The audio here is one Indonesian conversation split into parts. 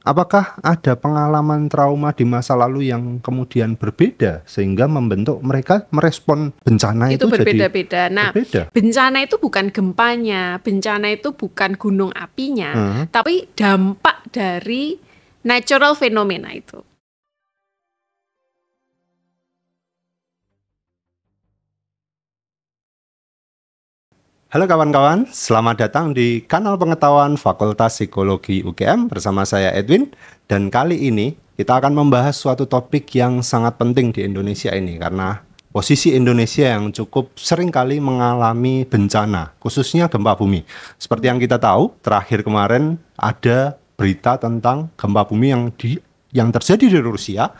apakah ada pengalaman trauma di masa lalu yang kemudian berbeda sehingga membentuk mereka merespon bencana itu berbeda-beda. Nah, berbeda? Bencana itu bukan gempanya, bencana itu bukan gunung apinya, tapi dampak dari natural fenomena itu. Halo kawan-kawan, selamat datang di kanal pengetahuan Fakultas Psikologi UGM bersama saya Edwin. Dan kali ini kita akan membahas suatu topik yang sangat penting di Indonesia ini, karena posisi Indonesia yang cukup sering kali mengalami bencana, khususnya gempa bumi. Seperti yang kita tahu, terakhir kemarin ada berita tentang gempa bumi yang terjadi di Rusia,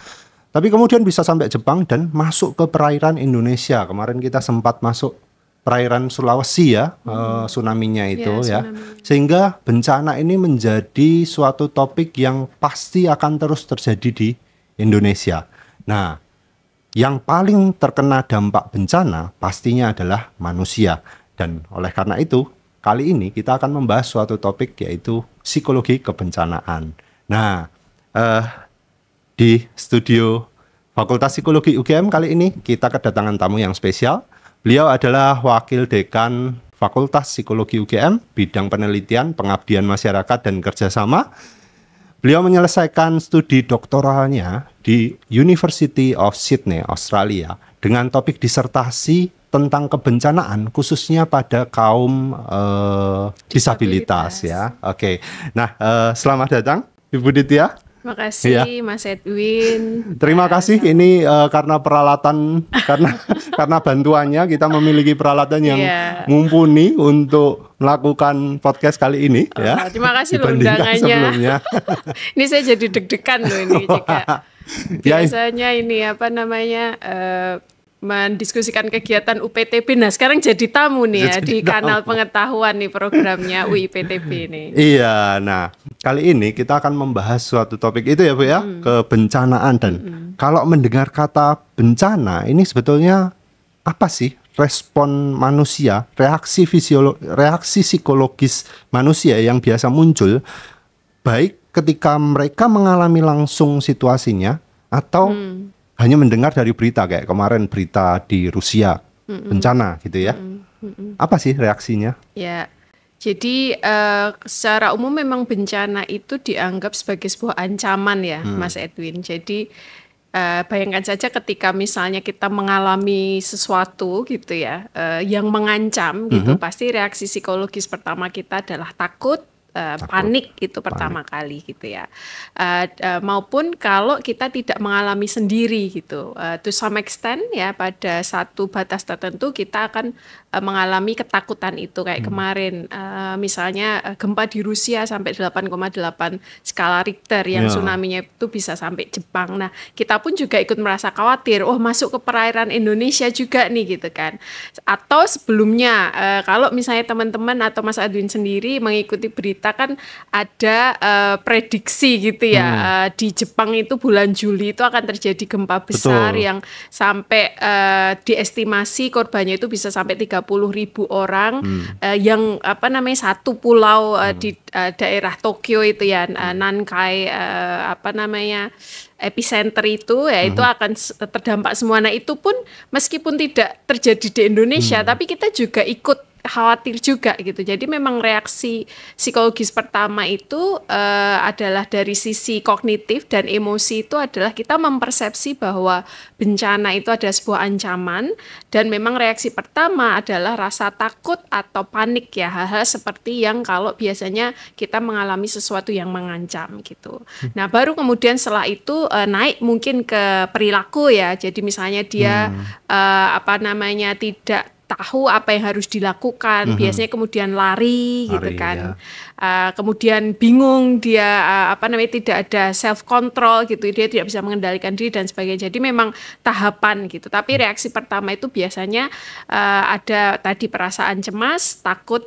tapi kemudian bisa sampai Jepang dan masuk ke perairan Indonesia. Kemarin kita sempat masuk perairan Sulawesi ya, tsunami-nya itu ya. Sehingga bencana ini menjadi suatu topik yang pasti akan terus terjadi di Indonesia. Nah, yang paling terkena dampak bencana pastinya adalah manusia. Dan oleh karena itu, kali ini kita akan membahas suatu topik yaitu psikologi kebencanaan. Nah, di studio Fakultas Psikologi UGM kali ini kita kedatangan tamu yang spesial. Beliau adalah Wakil Dekan Fakultas Psikologi UGM, bidang penelitian, pengabdian masyarakat, dan kerjasama. Beliau menyelesaikan studi doktoralnya di University of Sydney, Australia, dengan topik disertasi tentang kebencanaan, khususnya pada kaum disabilitas ya. Oke, nah selamat datang Ibu Ditya. Terima kasih ya, Mas Edwin. Terima kasih ini karena peralatan karena bantuannya kita memiliki peralatan yang mumpuni untuk melakukan podcast kali ini ya. Terima kasih loh undangannya. Ini saya jadi deg-degan loh ini jika biasanya ini apa namanya mendiskusikan kegiatan UPTB. Nah sekarang jadi tamu nih ya di kanal pengetahuan nih programnya UIPTB ini. Iya, nah kali ini kita akan membahas suatu topik itu ya Bu ya, kebencanaan. Dan kalau mendengar kata bencana ini sebetulnya apa sih respon manusia, reaksi psikologis manusia yang biasa muncul baik ketika mereka mengalami langsung situasinya atau hanya mendengar dari berita kayak kemarin berita di Rusia bencana gitu ya. Apa sih reaksinya? Ya, jadi secara umum memang bencana itu dianggap sebagai sebuah ancaman ya, Mas Edwin. Jadi bayangkan saja ketika misalnya kita mengalami sesuatu gitu ya, yang mengancam gitu, pasti reaksi psikologis pertama kita adalah takut. Panik itu pertama kali gitu ya, maupun kalau kita tidak mengalami sendiri gitu, to some extent ya pada satu batas tertentu kita akan mengalami ketakutan itu kayak kemarin misalnya gempa di Rusia sampai 8,8 skala Richter yang tsunami-nya itu bisa sampai Jepang. Nah kita pun juga ikut merasa khawatir, masuk ke perairan Indonesia juga nih gitu kan. Atau sebelumnya kalau misalnya teman-teman atau Mas Edwin sendiri mengikuti berita kan ada prediksi gitu ya, di Jepang itu bulan Juli itu akan terjadi gempa besar. Betul. Yang sampai diestimasi korbannya itu bisa sampai 30.000 orang, yang apa namanya satu pulau di daerah Tokyo itu ya, Nankai apa namanya epicenter itu ya, itu akan terdampak semua. Nah itu pun meskipun tidak terjadi di Indonesia, tapi kita juga ikut khawatir juga gitu. Jadi memang reaksi psikologis pertama itu adalah dari sisi kognitif dan emosi, itu adalah kita mempersepsi bahwa bencana itu adalah sebuah ancaman, dan memang reaksi pertama adalah rasa takut atau panik ya, hal-hal seperti yang kalau biasanya kita mengalami sesuatu yang mengancam gitu. Nah baru kemudian setelah itu naik mungkin ke perilaku ya. Jadi misalnya dia apa namanya tidak tahu apa yang harus dilakukan, biasanya kemudian lari gitu kan, kemudian bingung dia apa namanya tidak ada self control gitu, dia tidak bisa mengendalikan diri dan sebagainya. Jadi memang tahapan gitu. Tapi reaksi pertama itu biasanya ada tadi perasaan cemas, takut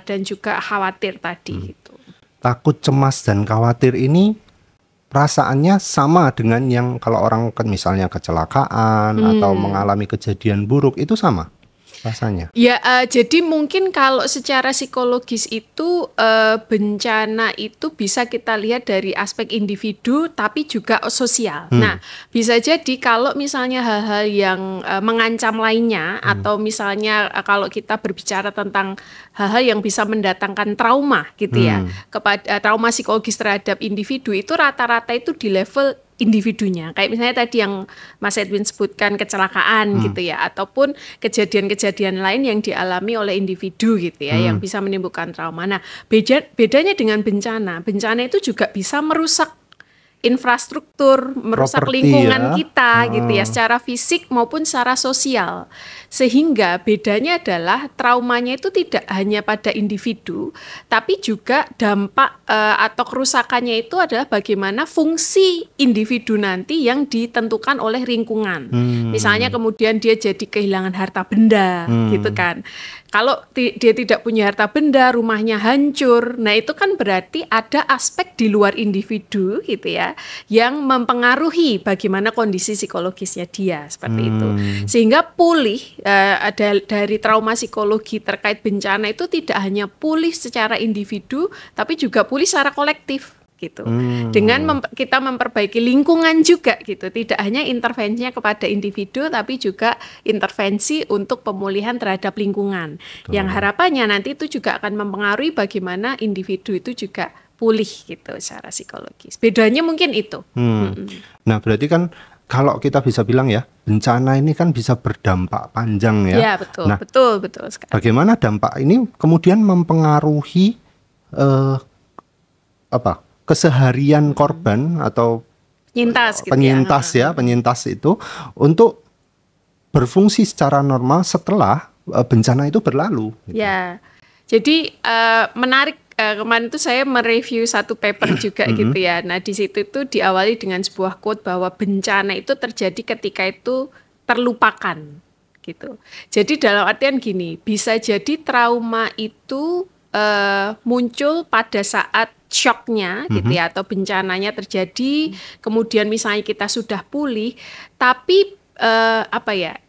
dan juga khawatir tadi gitu. Takut, cemas dan khawatir ini perasaannya sama dengan yang kalau orang misalnya kecelakaan atau mengalami kejadian buruk itu sama? rasanya? Ya, jadi mungkin kalau secara psikologis itu bencana itu bisa kita lihat dari aspek individu tapi juga sosial. Nah, bisa jadi kalau misalnya hal-hal yang mengancam lainnya atau misalnya kalau kita berbicara tentang hal-hal yang bisa mendatangkan trauma gitu ya, kepada trauma psikologis terhadap individu itu rata-rata itu di level individunya. Kayak misalnya tadi yang Mas Edwin sebutkan kecelakaan gitu ya, ataupun kejadian-kejadian lain yang dialami oleh individu gitu ya, yang bisa menimbulkan trauma. Nah, bedanya dengan bencana itu juga bisa merusak infrastruktur, merusak Properti lingkungan ya. kita gitu ya, secara fisik maupun secara sosial. Sehingga bedanya adalah traumanya itu tidak hanya pada individu, tapi juga dampak atau kerusakannya itu adalah bagaimana fungsi individu nanti yang ditentukan oleh lingkungan. Misalnya kemudian dia jadi kehilangan harta benda gitu kan. Kalau dia tidak punya harta benda, rumahnya hancur, nah itu kan berarti ada aspek di luar individu gitu ya, yang mempengaruhi bagaimana kondisi psikologisnya dia, seperti itu. Sehingga pulih dari trauma psikologi terkait bencana itu tidak hanya pulih secara individu, tapi juga pulih secara kolektif gitu. Dengan kita memperbaiki lingkungan juga gitu. Tidak hanya intervensinya kepada individu tapi juga intervensi untuk pemulihan terhadap lingkungan. Yang harapannya nanti itu juga akan mempengaruhi bagaimana individu itu juga pulih gitu secara psikologis. Bedanya mungkin itu. Nah, berarti kan kalau kita bisa bilang ya, bencana ini kan bisa berdampak panjang ya. Ya, betul. Nah, betul sekali. bagaimana dampak ini kemudian mempengaruhi keseharian korban atau Penyintas gitu penyintas itu untuk berfungsi secara normal setelah bencana itu berlalu. Gitu. Ya, jadi menarik. Kemarin itu saya mereview satu paper juga gitu ya. Nah, di situ itu diawali dengan sebuah quote bahwa bencana itu terjadi ketika itu terlupakan gitu. Jadi dalam artian gini, bisa jadi trauma itu muncul pada saat shocknya gitu ya, atau bencananya terjadi, kemudian misalnya kita sudah pulih, tapi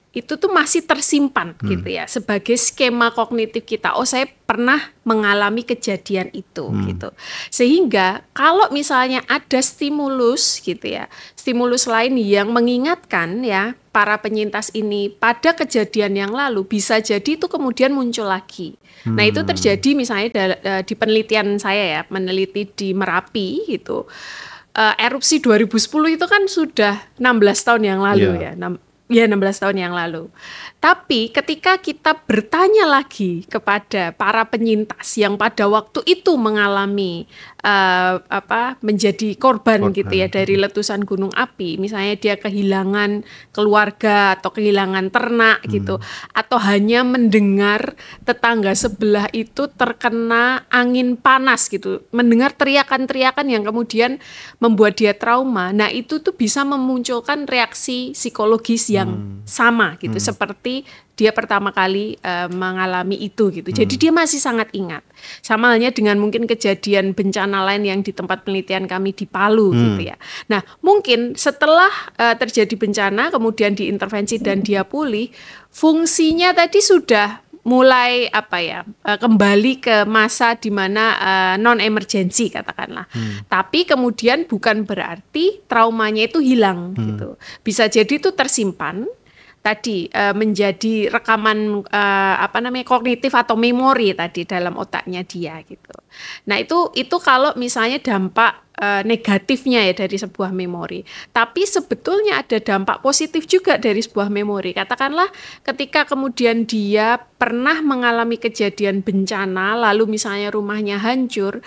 itu tuh masih tersimpan gitu ya, sebagai skema kognitif kita. Oh, saya pernah mengalami kejadian itu gitu. Sehingga kalau misalnya ada stimulus gitu ya, stimulus lain yang mengingatkan ya para penyintas ini pada kejadian yang lalu, bisa jadi itu kemudian muncul lagi. Nah, itu terjadi misalnya di penelitian saya ya, meneliti di Merapi gitu. Erupsi 2010 itu kan sudah 16 tahun yang lalu ya. 16 tahun yang lalu. Tapi ketika kita bertanya lagi kepada para penyintas yang pada waktu itu mengalami menjadi korban gitu ya dari letusan gunung api, misalnya dia kehilangan keluarga atau kehilangan ternak gitu, atau hanya mendengar tetangga sebelah itu terkena angin panas gitu, mendengar teriakan-teriakan yang kemudian membuat dia trauma. Nah, itu tuh bisa memunculkan reaksi psikologis yang sama gitu, seperti dia pertama kali mengalami itu gitu. Jadi dia masih sangat ingat. Sama halnya dengan mungkin kejadian bencana lain yang di tempat penelitian kami di Palu gitu ya. Nah, mungkin setelah terjadi bencana kemudian diintervensi dan dia pulih, fungsinya tadi sudah mulai kembali ke masa di mana non emergency katakanlah. Tapi kemudian bukan berarti traumanya itu hilang gitu. Bisa jadi itu tersimpan tadi menjadi rekaman kognitif atau memori tadi dalam otaknya dia gitu. Nah, itu kalau misalnya dampak negatifnya ya dari sebuah memori. Tapi sebetulnya ada dampak positif juga dari sebuah memori. Katakanlah ketika kemudian dia pernah mengalami kejadian bencana, lalu misalnya rumahnya hancur.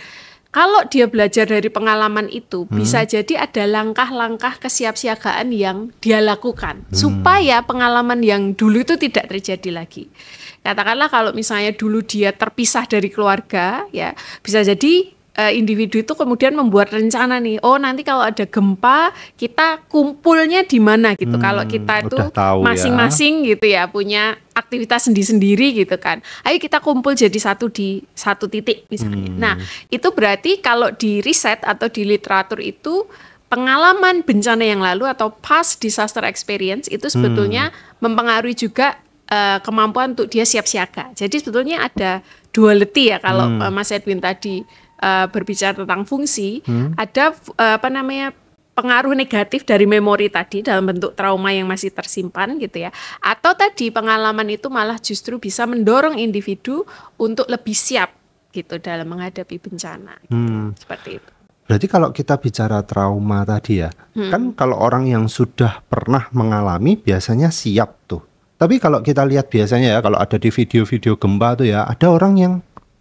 Kalau dia belajar dari pengalaman itu, bisa jadi ada langkah-langkah kesiapsiagaan yang dia lakukan supaya pengalaman yang dulu itu tidak terjadi lagi. Katakanlah kalau misalnya dulu dia terpisah dari keluarga, ya bisa jadi individu itu kemudian membuat rencana nih, oh nanti kalau ada gempa kita kumpulnya di mana gitu. Kalau kita itu masing-masing gitu ya punya aktivitas sendiri-sendiri gitu kan. Ayo kita kumpul jadi satu di satu titik misalnya. Nah, itu berarti kalau di riset atau di literatur itu pengalaman bencana yang lalu atau past disaster experience itu sebetulnya mempengaruhi juga kemampuan untuk dia siap siaga. Jadi sebetulnya ada duality ya kalau Mas Edwin tadi berbicara tentang fungsi, ada pengaruh negatif dari memori tadi dalam bentuk trauma yang masih tersimpan gitu ya. Atau tadi pengalaman itu malah justru bisa mendorong individu untuk lebih siap gitu dalam menghadapi bencana. Gitu. Seperti itu. Berarti kalau kita bicara trauma tadi ya, kan kalau orang yang sudah pernah mengalami biasanya siap tuh. Tapi kalau kita lihat biasanya ya, kalau ada di video-video gempa tuh ya, ada orang yang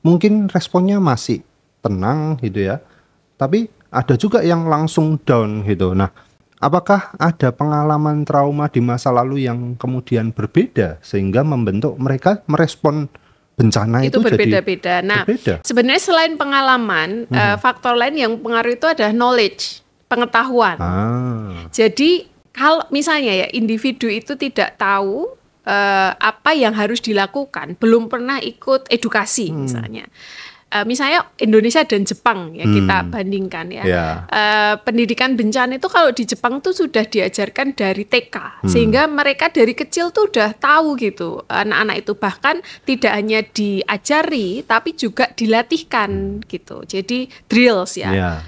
mungkin responnya masih tenang gitu ya. Tapi ada juga yang langsung down gitu. Nah, apakah ada pengalaman trauma di masa lalu yang kemudian berbeda sehingga membentuk mereka merespon bencana itu berbeda-beda. Nah, sebenarnya selain pengalaman, faktor lain yang pengaruh itu adalah knowledge, pengetahuan. Jadi kalau misalnya ya individu itu tidak tahu apa yang harus dilakukan, belum pernah ikut edukasi misalnya. Misalnya Indonesia dan Jepang ya kita bandingkan ya. Pendidikan bencana itu kalau di Jepang tuh sudah diajarkan dari TK sehingga mereka dari kecil tuh udah tahu gitu anak-anak itu, bahkan tidak hanya diajari tapi juga dilatihkan gitu. Jadi drills ya.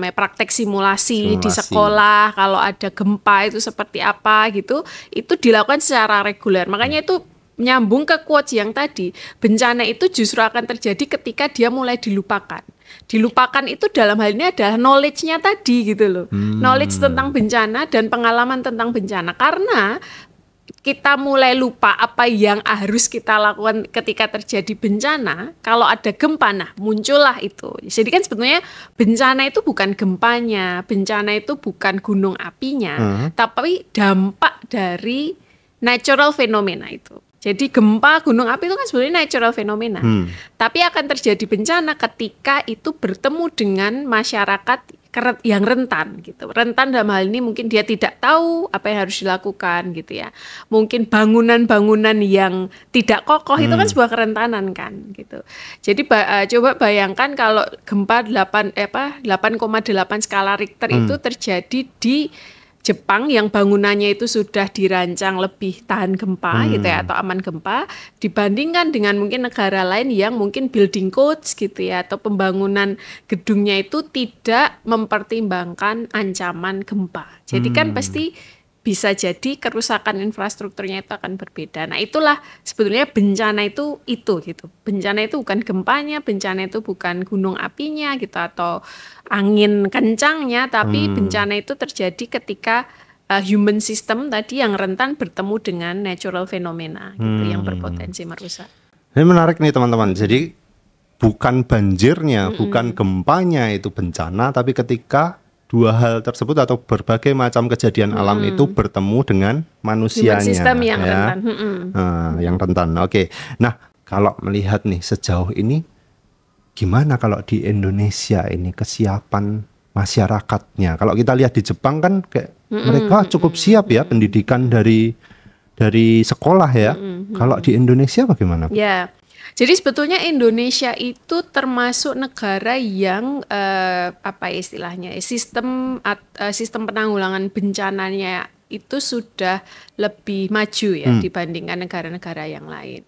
Praktek simulasi di sekolah, kalau ada gempa itu seperti apa gitu, itu dilakukan secara reguler. Makanya itu nyambung ke quotes yang tadi, bencana itu justru akan terjadi ketika dia mulai dilupakan. Dilupakan itu dalam hal ini adalah knowledge-nya tadi gitu loh. Knowledge tentang bencana dan pengalaman tentang bencana. Karena kita mulai lupa apa yang harus kita lakukan ketika terjadi bencana. Kalau ada gempa, nah muncullah itu. Jadi kan sebetulnya bencana itu bukan gempanya, bencana itu bukan gunung apinya, tapi dampak dari natural fenomena itu. Jadi gempa, gunung api itu kan sebenarnya natural fenomena. Tapi akan terjadi bencana ketika itu bertemu dengan masyarakat yang rentan gitu. Rentan dalam hal ini mungkin dia tidak tahu apa yang harus dilakukan gitu ya. Mungkin bangunan-bangunan yang tidak kokoh itu kan sebuah kerentanan kan gitu. Jadi coba bayangkan kalau gempa 8,8 skala Richter itu terjadi di Jepang yang bangunannya itu sudah dirancang lebih tahan gempa gitu ya, atau aman gempa, dibandingkan dengan mungkin negara lain yang mungkin building codes gitu ya, atau pembangunan gedungnya itu tidak mempertimbangkan ancaman gempa. Jadi kan pasti bisa jadi kerusakan infrastrukturnya itu akan berbeda. Nah itulah sebetulnya bencana itu gitu. Bencana itu bukan gempanya, bencana itu bukan gunung apinya gitu atau angin kencangnya, tapi bencana itu terjadi ketika human system tadi yang rentan bertemu dengan natural fenomena gitu yang berpotensi merusak. Ini menarik nih teman-teman. Jadi bukan banjirnya, bukan gempanya itu bencana, tapi ketika dua hal tersebut atau berbagai macam kejadian alam itu bertemu dengan manusianya. Human system yang rentan. Yang rentan. Oke. Nah, kalau melihat nih sejauh ini, gimana kalau di Indonesia ini kesiapan masyarakatnya? Kalau kita lihat di Jepang kan kayak mereka cukup siap ya, pendidikan dari sekolah ya. Kalau di Indonesia bagaimana? Ya. Jadi sebetulnya Indonesia itu termasuk negara yang sistem penanggulangan bencananya itu sudah lebih maju ya dibandingkan negara-negara yang lain.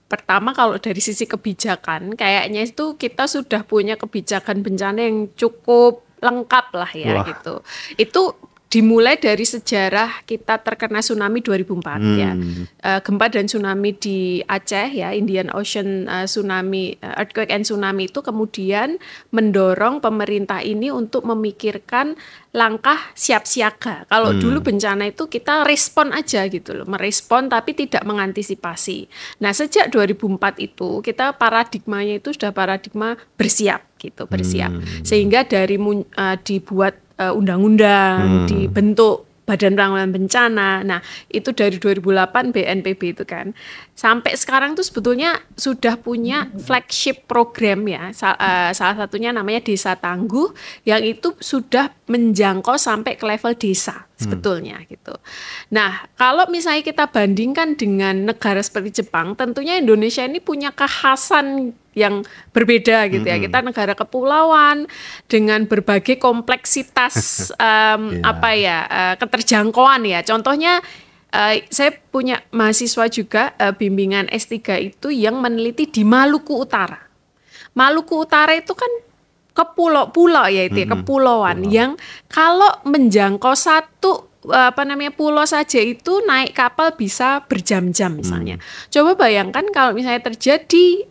Pertama kalau dari sisi kebijakan, kayaknya itu kita sudah punya kebijakan bencana yang cukup lengkap lah ya gitu. Itu dimulai dari sejarah kita terkena tsunami 2004 ya. Gempa dan tsunami di Aceh ya, Indian Ocean tsunami, earthquake and tsunami itu kemudian mendorong pemerintah ini untuk memikirkan langkah siap siaga. Kalau dulu bencana itu kita respon aja gitu loh, merespon tapi tidak mengantisipasi. Nah, sejak 2004 itu kita paradigmanya itu sudah paradigma bersiap gitu, bersiap. Sehingga dari dibuat undang-undang, dibentuk Badan Penanggulangan Bencana. Nah, itu dari 2008 BNPB itu kan. Sampai sekarang tuh sebetulnya sudah punya flagship program ya. Salah satunya namanya Desa Tangguh yang itu sudah menjangkau sampai ke level desa sebetulnya gitu. Nah, kalau misalnya kita bandingkan dengan negara seperti Jepang, tentunya Indonesia ini punya kekhasan yang berbeda gitu ya. Kita negara kepulauan dengan berbagai kompleksitas keterjangkauan ya. Contohnya Saya punya mahasiswa juga bimbingan S3 itu yang meneliti di Maluku Utara. Maluku Utara itu kan pulau ya itu ya, kepulauan yang kalau menjangkau satu pulau saja itu naik kapal bisa berjam-jam misalnya. Coba bayangkan kalau misalnya terjadi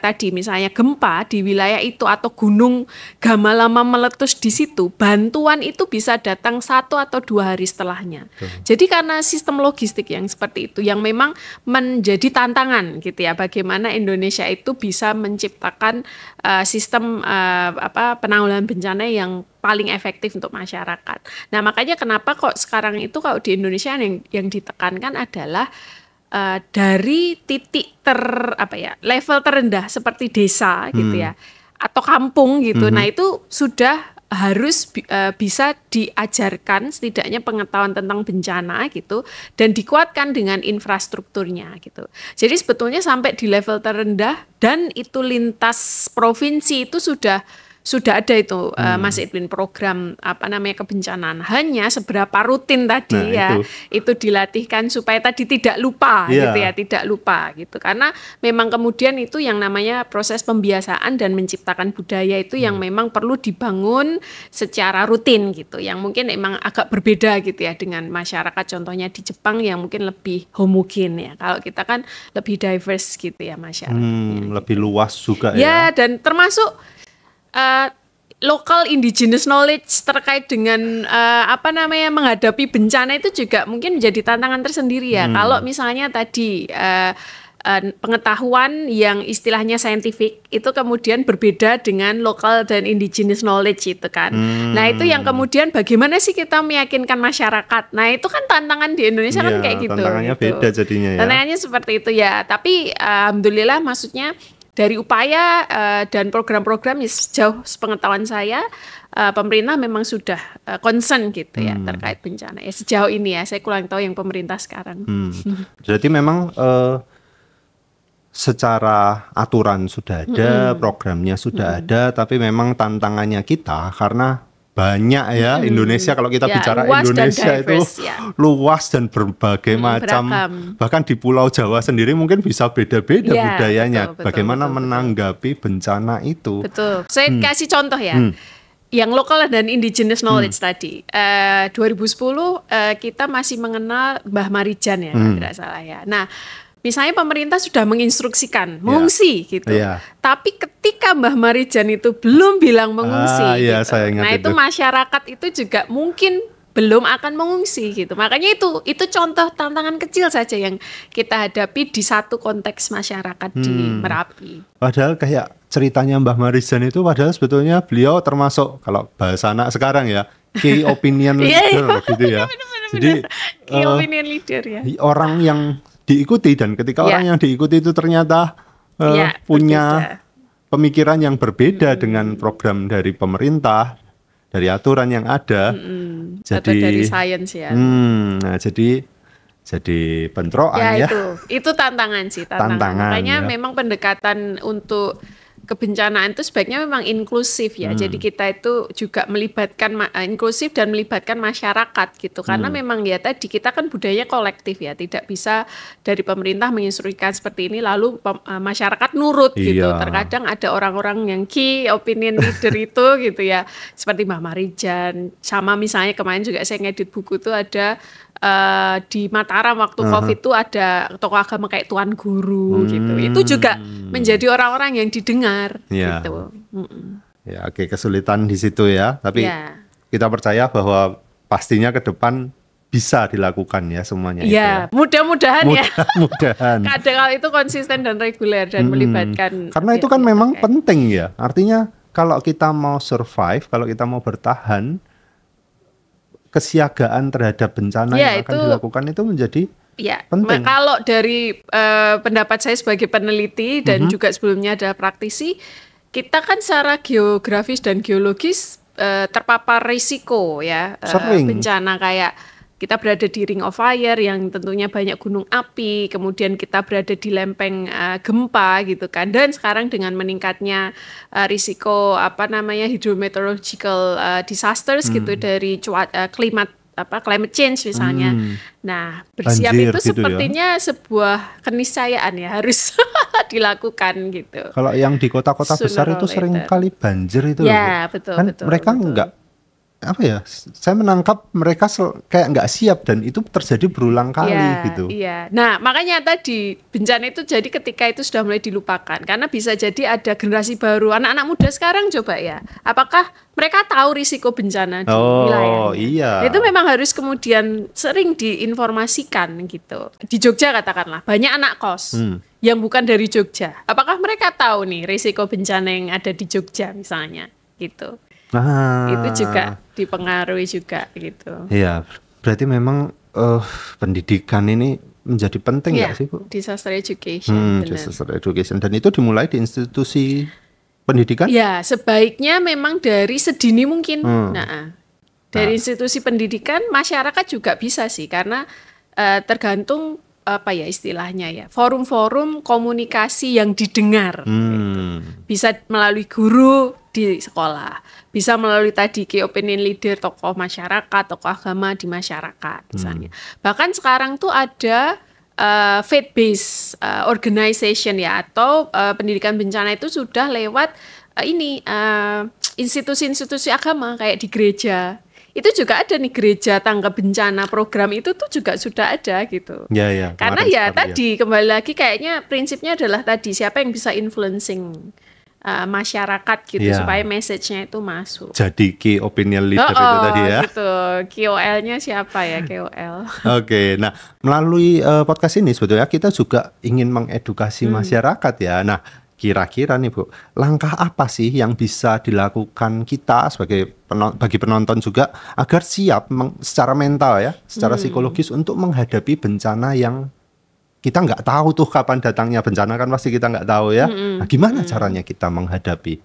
tadi misalnya gempa di wilayah itu atau gunung Gamalama meletus di situ, bantuan itu bisa datang 1 atau 2 hari setelahnya. Jadi karena sistem logistik yang seperti itu yang memang menjadi tantangan gitu ya, bagaimana Indonesia itu bisa menciptakan sistem penanggulangan bencana yang paling efektif untuk masyarakat. Nah, makanya kenapa kok sekarang itu kalau di Indonesia yang ditekankan adalah dari titik level terendah seperti desa gitu ya atau kampung gitu. Nah, itu sudah harus bisa diajarkan setidaknya pengetahuan tentang bencana gitu dan dikuatkan dengan infrastrukturnya gitu. Jadi sebetulnya sampai di level terendah dan itu lintas provinsi itu sudah ada itu Mas Edwin program kebencanaan. Hanya seberapa rutin tadi itu dilatihkan supaya tadi tidak lupa gitu ya, tidak lupa gitu. Karena memang kemudian itu yang namanya proses pembiasaan dan menciptakan budaya itu yang memang perlu dibangun secara rutin gitu. Yang mungkin memang agak berbeda gitu ya dengan masyarakat contohnya di Jepang yang mungkin lebih homogen ya. Kalau kita kan lebih diverse gitu ya masyarakatnya. Lebih luas juga ya. Ya, dan termasuk local indigenous knowledge terkait dengan menghadapi bencana itu juga mungkin menjadi tantangan tersendiri ya. Kalau misalnya tadi pengetahuan yang istilahnya saintifik itu kemudian berbeda dengan local dan indigenous knowledge itu kan. Nah, itu yang kemudian bagaimana sih kita meyakinkan masyarakat. Nah, itu kan tantangan di Indonesia kan kayak gitu. Tantangannya gitu. Beda jadinya ya. Tantangannya seperti itu ya. Tapi alhamdulillah maksudnya dari upaya dan program-program sejauh pengetahuan saya, pemerintah memang sudah concern gitu ya terkait bencana. Ya sejauh ini ya, saya kurang tahu yang pemerintah sekarang. Jadi memang secara aturan sudah ada, programnya sudah ada, tapi memang tantangannya kita karena banyak ya Indonesia, kalau kita bicara Indonesia diverse, itu luas dan berbagai macam, bahkan di Pulau Jawa sendiri mungkin bisa beda-beda budayanya. Betul, bagaimana menanggapi bencana itu? Betul. Saya kasih contoh ya. Yang lokal dan indigenous knowledge tadi, 2010 kita masih mengenal Mbah Marijan ya, tidak salah ya. Nah, misalnya pemerintah sudah menginstruksikan mengungsi gitu, tapi ketika Mbah Marijan itu belum bilang mengungsi, gitu. Nah itu masyarakat itu juga mungkin belum akan mengungsi gitu. Makanya itu contoh tantangan kecil saja yang kita hadapi di satu konteks masyarakat di Merapi. Padahal kayak ceritanya Mbah Marijan itu, padahal sebetulnya beliau termasuk kalau bahasa anak sekarang ya key opinion leader gitu ya. Jadi key opinion leader ya. Orang yang diikuti, dan ketika orang yang diikuti itu ternyata punya pemikiran yang berbeda dengan program dari pemerintah, dari aturan yang ada, jadi atau dari sains ya. Nah, jadi bentrokan ya. Itu tantangan sih, tantangan. Makanya memang pendekatan untuk kebencanaan itu sebaiknya memang inklusif ya. Jadi kita itu juga melibatkan inklusif dan melibatkan masyarakat gitu. Karena memang ya tadi kita kan budayanya kolektif ya. Tidak bisa dari pemerintah menginstruksikan seperti ini lalu masyarakat nurut gitu. Terkadang ada orang-orang yang key opinion leader itu gitu ya. Seperti Mbah Marijan. Sama misalnya kemarin juga saya ngedit buku tuh ada di Mataram waktu COVID itu ada tokoh agama kayak Tuan Guru gitu. Itu juga menjadi orang-orang yang didengar gitu. Ya, oke, kesulitan di situ ya. Tapi kita percaya bahwa pastinya ke depan bisa dilakukan ya semuanya. Ya, mudah-mudahan ya. Mudah-mudahan. Kadang kalau itu konsisten dan reguler dan melibatkan. Karena itu kan memang penting ya. Artinya kalau kita mau survive, kalau kita mau bertahan, kesiagaan terhadap bencana yang akan dilakukan itu menjadi penting. Kalau dari pendapat saya sebagai peneliti dan juga sebelumnya adalah praktisi, kita kan secara geografis dan geologis terpapar risiko ya bencana kayak kita berada di Ring of Fire yang tentunya banyak gunung api, kemudian kita berada di lempeng gempa gitu kan. Dan sekarang dengan meningkatnya risiko hydrometeorological disasters gitu dari climate change misalnya. Nah, bersiap Banjir itu gitu ya. sepertinya sebuah keniscayaan ya, harus dilakukan gitu. Kalau yang di kota-kota besar Sooner itu or sering later. kali banjir itu loh, Bu. Ya, betul, Kan betul, mereka betul. nggak, apa ya, saya menangkap mereka kayak nggak siap dan itu terjadi berulang kali Iya, gitu. iya. Nah, makanya tadi bencana itu jadi ketika itu sudah mulai dilupakan. Karena bisa jadi ada generasi baru, anak-anak muda sekarang coba ya. Apakah mereka tahu risiko bencana di Oh, wilayahnya? iya. Nah, itu memang harus kemudian sering diinformasikan gitu. Di Jogja katakanlah, banyak anak kos yang bukan dari Jogja. Apakah mereka tahu nih risiko bencana yang ada di Jogja misalnya gitu. Nah, Itu juga dipengaruhi juga gitu. iya, berarti memang pendidikan ini menjadi penting Iya, nggak sih, Bu? disaster education, benar. Disaster education, dan itu dimulai di institusi pendidikan. Ya, sebaiknya memang dari sedini mungkin. Nah, dari institusi pendidikan, masyarakat juga bisa sih, karena tergantung apa ya istilahnya ya, forum-forum komunikasi yang didengar. Bisa melalui guru di sekolah, bisa melalui tadi key opinion leader, tokoh masyarakat, tokoh agama di masyarakat misalnya. Bahkan sekarang tuh ada faith-based organization ya, atau pendidikan bencana itu sudah lewat institusi-institusi agama kayak di gereja. Itu juga ada nih gereja tanggap bencana, program itu tuh juga sudah ada gitu. Ya, ya. Karena kemarin ya sekali, tadi kembali lagi kayaknya prinsipnya adalah tadi siapa yang bisa influencing masyarakat gitu Ya. supaya message-nya itu masuk. Jadi key opinion leader itu tadi ya. Gitu. KOL-nya siapa ya KOL? Oke, nah melalui podcast ini sebetulnya kita juga ingin mengedukasi masyarakat ya. Nah, kira-kira nih Bu, langkah apa sih yang bisa dilakukan kita sebagai bagi penonton juga agar siap secara mental ya, secara psikologis untuk menghadapi bencana yang kita nggak tahu tuh kapan datangnya bencana, kan pasti kita nggak tahu ya. Nah, gimana caranya kita menghadapi?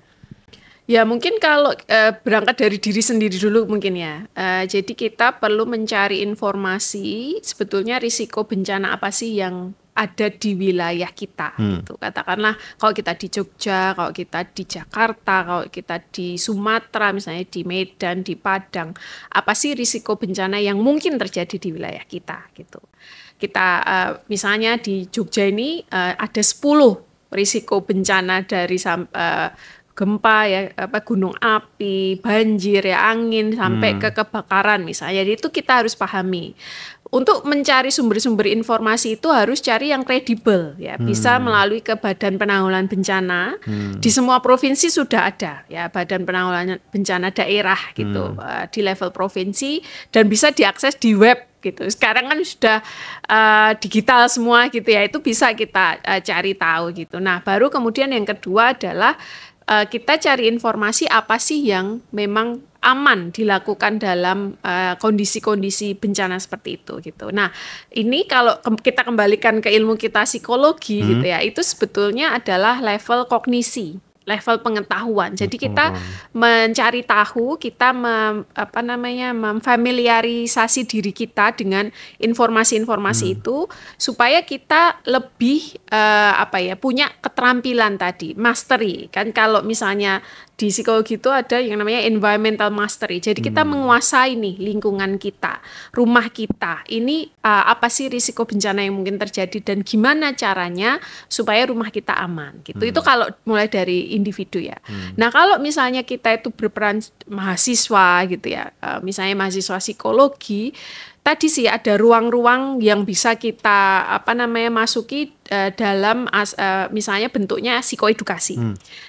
Ya mungkin kalau berangkat dari diri sendiri dulu mungkin ya. Jadi kita perlu mencari informasi sebetulnya risiko bencana apa sih yang ada di wilayah kita gitu. Katakanlah kalau kita di Jogja, kalau kita di Jakarta, kalau kita di Sumatera misalnya, di Medan, di Padang, apa sih risiko bencana yang mungkin terjadi di wilayah kita gitu. Kita misalnya di Jogja ini ada 10 risiko bencana dari gempa ya, gunung api, banjir ya, angin sampai ke kebakaran misalnya. Jadi itu kita harus pahami. Untuk mencari sumber-sumber informasi itu harus cari yang kredibel ya, bisa melalui ke Badan Penanggulangan Bencana. Di semua provinsi sudah ada ya Badan Penanggulangan Bencana daerah gitu di level provinsi, dan bisa diakses di web gitu. Sekarang kan sudah digital semua gitu ya, itu bisa kita cari tahu gitu. Nah, baru kemudian yang kedua adalah kita cari informasi apa sih yang memang aman dilakukan dalam kondisi-kondisi bencana seperti itu gitu. Nah, ini kalau kita kembalikan ke ilmu kita psikologi gitu ya, itu sebetulnya adalah level kognisi, level pengetahuan. Jadi kita mencari tahu, kita memfamiliarisasi diri kita dengan informasi-informasi itu supaya kita lebih punya keterampilan tadi, mastery. Kan kalau misalnya di psikologi itu ada yang namanya environmental mastery. Jadi kita menguasai nih lingkungan kita, rumah kita. Ini apa sih risiko bencana yang mungkin terjadi dan gimana caranya supaya rumah kita aman gitu. Itu kalau mulai dari individu ya. Nah, kalau misalnya kita itu berperan mahasiswa gitu ya, misalnya mahasiswa psikologi, tadi sih ada ruang-ruang yang bisa kita masuki dalam misalnya bentuknya psikoedukasi.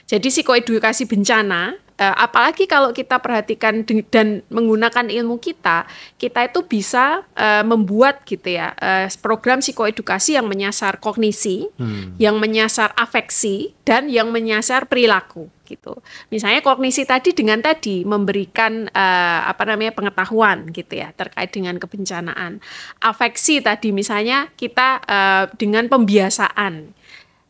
Jadi psikoedukasi bencana, apalagi kalau kita perhatikan dan menggunakan ilmu kita itu bisa membuat gitu ya program psikoedukasi yang menyasar kognisi, yang menyasar afeksi, dan yang menyasar perilaku gitu. Misalnya kognisi tadi dengan tadi memberikan pengetahuan gitu ya terkait dengan kebencanaan. Afeksi tadi misalnya kita dengan pembiasaan.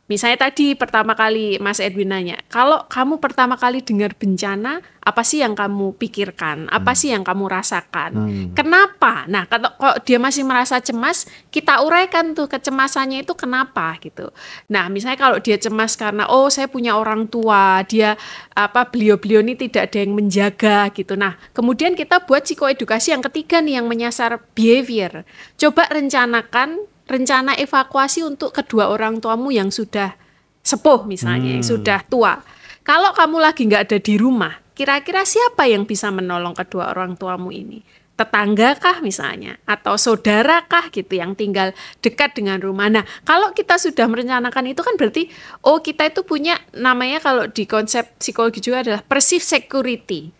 Misalnya tadi pertama kali Mas Edwin nanya, kalau kamu pertama kali dengar bencana, apa sih yang kamu pikirkan? Apa sih yang kamu rasakan? Kenapa? Nah, kalau dia masih merasa cemas, kita uraikan tuh kecemasannya itu kenapa gitu. Nah, misalnya kalau dia cemas karena saya punya orang tua, beliau-beliau ini tidak ada yang menjaga gitu. Nah, kemudian kita buat psikoedukasi yang ketiga nih yang menyasar behavior. Coba rencanakan rencana evakuasi untuk kedua orang tuamu yang sudah sepuh misalnya, yang sudah tua. Kalau kamu lagi nggak ada di rumah, kira-kira siapa yang bisa menolong kedua orang tuamu ini? Tetangga kah misalnya? Atau saudara kah gitu yang tinggal dekat dengan rumah? Nah, kalau kita sudah merencanakan itu kan berarti, kita itu punya namanya kalau di konsep psikologi juga adalah perceived security.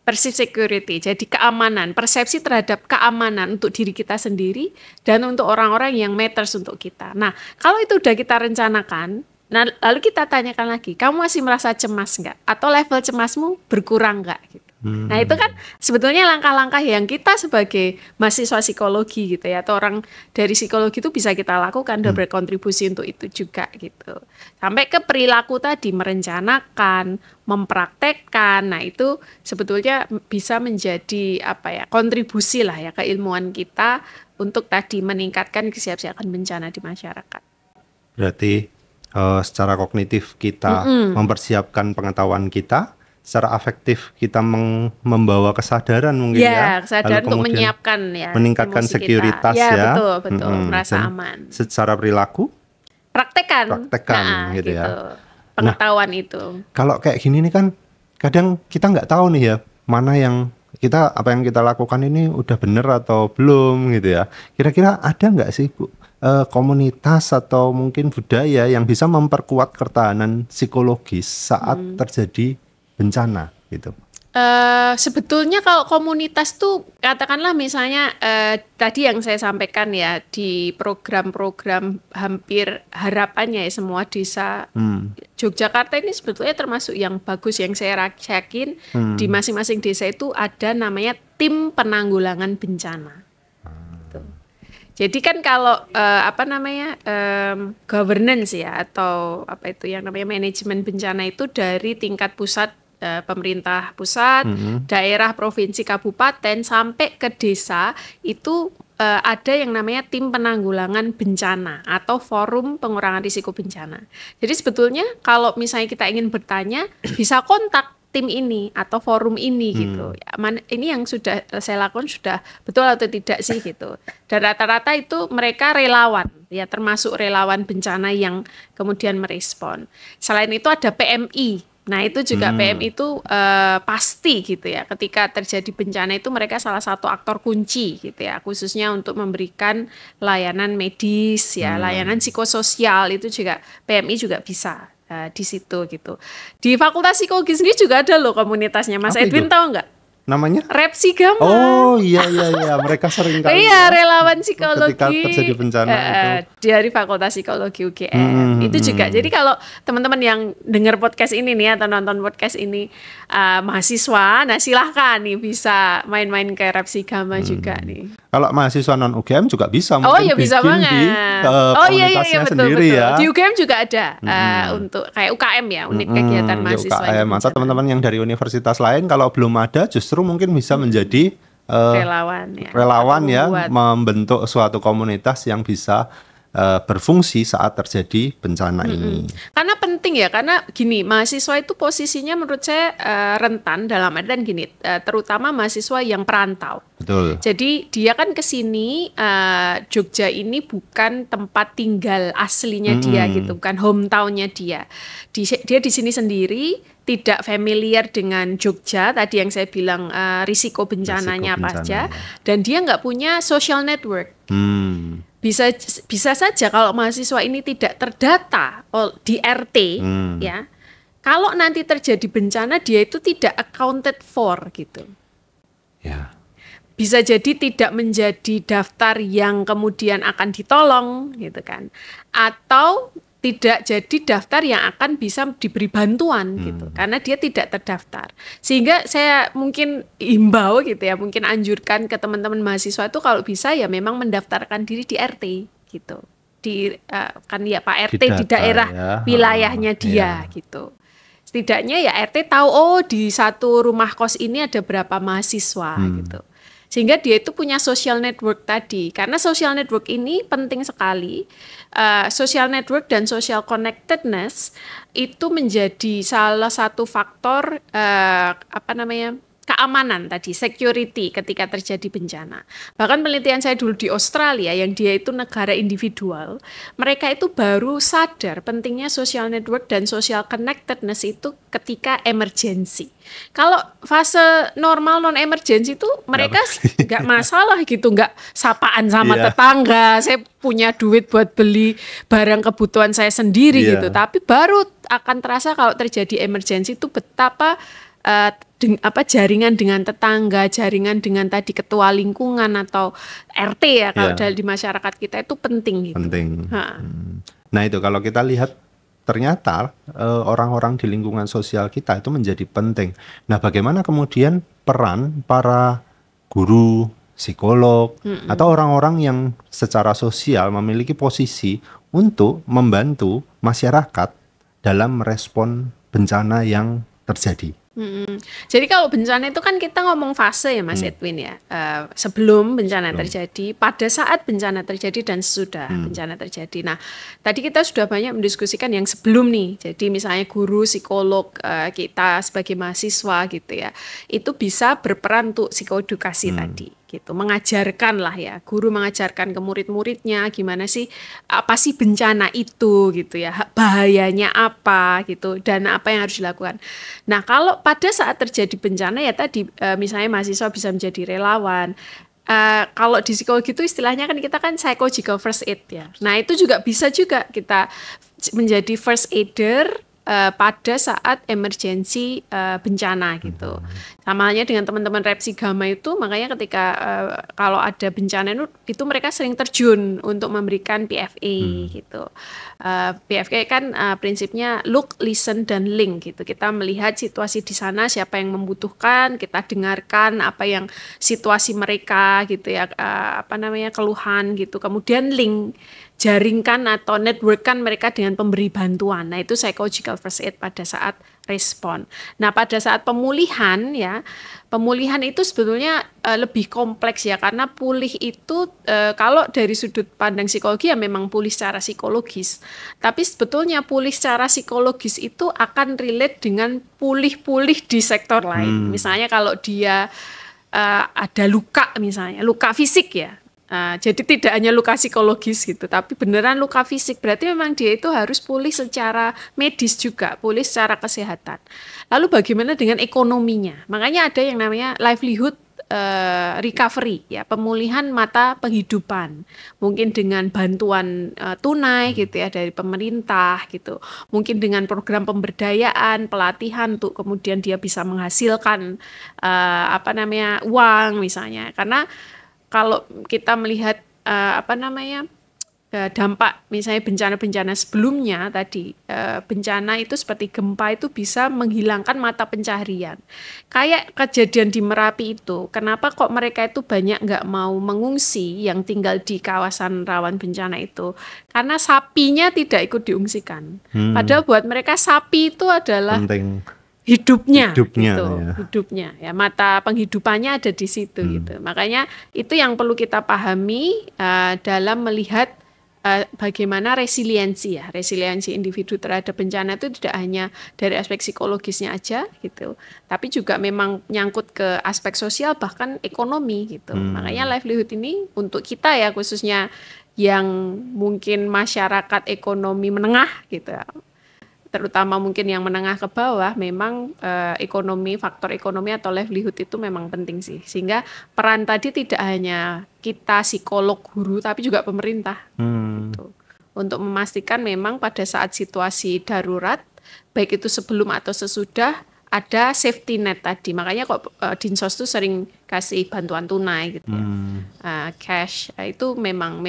Perceived security, jadi keamanan, persepsi terhadap keamanan untuk diri kita sendiri dan untuk orang-orang yang matters untuk kita. Nah, kalau itu udah kita rencanakan, lalu kita tanyakan lagi, kamu masih merasa cemas nggak? Atau level cemasmu berkurang nggak? Gitu. Nah, itu kan sebetulnya langkah-langkah yang kita sebagai mahasiswa psikologi gitu ya, atau orang dari psikologi itu bisa kita lakukan dan berkontribusi untuk itu juga gitu. Sampai ke perilaku tadi, merencanakan, mempraktekkan. Nah, itu sebetulnya bisa menjadi kontribusi lah ya keilmuan kita untuk tadi meningkatkan kesiapsiagaan bencana di masyarakat. Berarti secara kognitif kita mempersiapkan pengetahuan kita, secara afektif kita membawa kesadaran mungkin ya, kesadaran untuk menyiapkan ya, meningkatkan sekuritas kita. Ya, betul, merasa aman. Secara perilaku praktekkan gitu ya, pengetahuan itu. Kalau kayak gini nih kan kadang kita nggak tahu nih ya, mana yang apa yang kita lakukan ini udah bener atau belum gitu ya. Kira-kira ada nggak sih Bu komunitas atau mungkin budaya yang bisa memperkuat ketahanan psikologis saat terjadi bencana gitu? Sebetulnya kalau komunitas tuh katakanlah misalnya tadi yang saya sampaikan ya, di program-program hampir harapannya ya semua desa Yogyakarta ini sebetulnya termasuk yang bagus, yang saya yakin di masing-masing desa itu ada namanya tim penanggulangan bencana. Jadi kan kalau governance ya, atau yang namanya manajemen bencana itu dari tingkat pusat, pemerintah pusat, daerah, provinsi, kabupaten sampai ke desa itu ada yang namanya tim penanggulangan bencana atau forum pengurangan risiko bencana. Jadi sebetulnya kalau misalnya kita ingin bertanya, bisa kontak tim ini atau forum ini gitu. Ini yang sudah saya lakukan sudah betul atau tidak sih gitu. Dan rata-rata itu mereka relawan ya, termasuk relawan bencana yang kemudian merespon. Selain itu ada PMI. Nah, itu juga PMI itu pasti gitu ya. Ketika terjadi bencana itu mereka salah satu aktor kunci gitu ya, khususnya untuk memberikan layanan medis ya, layanan psikososial itu juga PMI juga bisa. Di situ gitu. Di Fakultas Psikologi sendiri juga ada loh komunitasnya. Mas Edwin tahu nggak? Namanya? Repsi Gama. Oh iya, mereka sering kali relawan psikologi ketika terjadi bencana itu. Dari Fakultas Psikologi UGM. Itu juga. Jadi kalau teman-teman yang dengar podcast ini nih atau nonton podcast ini mahasiswa, nah silahkan nih bisa main-main ke Repsi Gama juga nih. Kalau mahasiswa non UGM juga bisa mungkin bisa bikin di komunitasnya sendiri ya. Di UGM juga ada untuk kayak UKM ya, unit kegiatan mahasiswa. UKM atau teman-teman yang dari universitas lain kalau belum ada justru mungkin bisa menjadi relawan ya, membentuk suatu komunitas yang bisa berfungsi saat terjadi bencana ini. Karena penting ya, karena gini, mahasiswa itu posisinya menurut saya rentan dalam artian gini, terutama mahasiswa yang perantau. Betul. Jadi dia kan kesini, Jogja ini bukan tempat tinggal aslinya dia gitu, bukan hometownnya dia. Dia di sini sendiri, tidak familiar dengan Jogja, tadi yang saya bilang risiko bencananya apa aja, dan dia nggak punya social network. Bisa saja kalau mahasiswa ini tidak terdata di RT ya, kalau nanti terjadi bencana dia itu tidak accounted for gitu. Ya. Bisa jadi tidak menjadi daftar yang kemudian akan ditolong gitu kan, atau tidak jadi daftar yang akan bisa diberi bantuan gitu, karena dia tidak terdaftar. Sehingga saya mungkin himbau gitu ya, mungkin anjurkan ke teman-teman mahasiswa itu kalau bisa ya memang mendaftarkan diri di RT gitu. kan ya Pak RT di data daerah ya. wilayahnya dia gitu. Setidaknya ya RT tahu oh di satu rumah kos ini ada berapa mahasiswa gitu. Sehingga dia itu punya social network tadi. Karena social network ini penting sekali. Social network dan social connectedness itu menjadi salah satu faktor keamanan tadi, security ketika terjadi bencana. Bahkan penelitian saya dulu di Australia yang dia itu negara individual, mereka itu baru sadar pentingnya social network dan social connectedness itu ketika emergency. Kalau fase normal non emergency itu mereka nggak masalah gitu, nggak sapaan sama tetangga, saya punya duit buat beli barang kebutuhan saya sendiri gitu. Tapi baru akan terasa kalau terjadi emergency itu betapa jaringan dengan tetangga, jaringan dengan tadi ketua lingkungan atau RT ya kalau di masyarakat kita itu penting gitu. Penting. Nah itu kalau kita lihat ternyata orang-orang di lingkungan sosial kita itu menjadi penting. Nah bagaimana kemudian peran para guru, psikolog, atau orang-orang yang secara sosial memiliki posisi untuk membantu masyarakat dalam merespon bencana yang terjadi? Jadi kalau bencana itu kan kita ngomong fase ya Mas Edwin ya, sebelum bencana terjadi, pada saat bencana terjadi dan sesudah bencana terjadi. Nah tadi kita sudah banyak mendiskusikan yang sebelum nih, jadi misalnya guru, psikolog, kita sebagai mahasiswa gitu ya, itu bisa berperan untuk psikoedukasi tadi. Gitu, mengajarkan lah ya, guru mengajarkan ke murid-muridnya gimana sih, apa sih bencana itu gitu ya, bahayanya apa gitu, dan apa yang harus dilakukan. Nah kalau pada saat terjadi bencana ya tadi misalnya mahasiswa bisa menjadi relawan. Kalau di psikologi itu istilahnya kan kita kan psychological first aid ya. Nah itu juga bisa juga kita menjadi first aider pada saat emergensi bencana gitu. Sama halnya dengan teman-teman Repsi Gama itu, makanya ketika kalau ada bencana itu mereka sering terjun untuk memberikan PFA gitu. PFA kan prinsipnya look, listen, dan link gitu. Kita melihat situasi di sana, siapa yang membutuhkan, kita dengarkan apa yang situasi mereka gitu ya, keluhan gitu. Kemudian link, jaringkan atau networkkan mereka dengan pemberi bantuan. Nah itu psychological first aid pada saat respon. Nah pada saat pemulihan ya, pemulihan itu sebetulnya lebih kompleks ya, karena pulih itu kalau dari sudut pandang psikologi ya memang pulih secara psikologis. Tapi sebetulnya pulih secara psikologis itu akan relate dengan pulih-pulih di sektor lain. Misalnya kalau dia ada luka misalnya, luka fisik ya. Jadi tidak hanya luka psikologis gitu, tapi beneran luka fisik. Berarti memang dia itu harus pulih secara medis juga, pulih secara kesehatan. Lalu bagaimana dengan ekonominya? Makanya ada yang namanya livelihood recovery, ya, pemulihan mata penghidupan. Mungkin dengan bantuan tunai gitu ya dari pemerintah gitu. Mungkin dengan program pemberdayaan, pelatihan untuk kemudian dia bisa menghasilkan uang misalnya. Karena kalau kita melihat dampak misalnya bencana-bencana sebelumnya tadi, bencana itu seperti gempa itu bisa menghilangkan mata pencaharian. Kayak kejadian di Merapi itu, kenapa kok mereka itu banyak nggak mau mengungsi yang tinggal di kawasan rawan bencana itu? Karena sapinya tidak ikut diungsikan. Padahal buat mereka sapi itu adalah penting. Hidupnya gitu, ya. Hidupnya ya, mata penghidupannya ada di situ gitu. Makanya itu yang perlu kita pahami dalam melihat bagaimana resiliensi individu terhadap bencana itu tidak hanya dari aspek psikologisnya aja gitu, tapi juga memang nyangkut ke aspek sosial bahkan ekonomi gitu. Makanya livelihood ini untuk kita ya, khususnya yang mungkin masyarakat ekonomi menengah gitu, terutama mungkin yang menengah ke bawah, memang faktor ekonomi atau livelihood itu memang penting sih. Sehingga peran tadi tidak hanya kita psikolog, guru, tapi juga pemerintah. Gitu. Untuk memastikan memang pada saat situasi darurat, baik itu sebelum atau sesudah, ada safety net tadi. Makanya kok Dinsos tuh sering kasih bantuan tunai gitu ya. Cash itu memang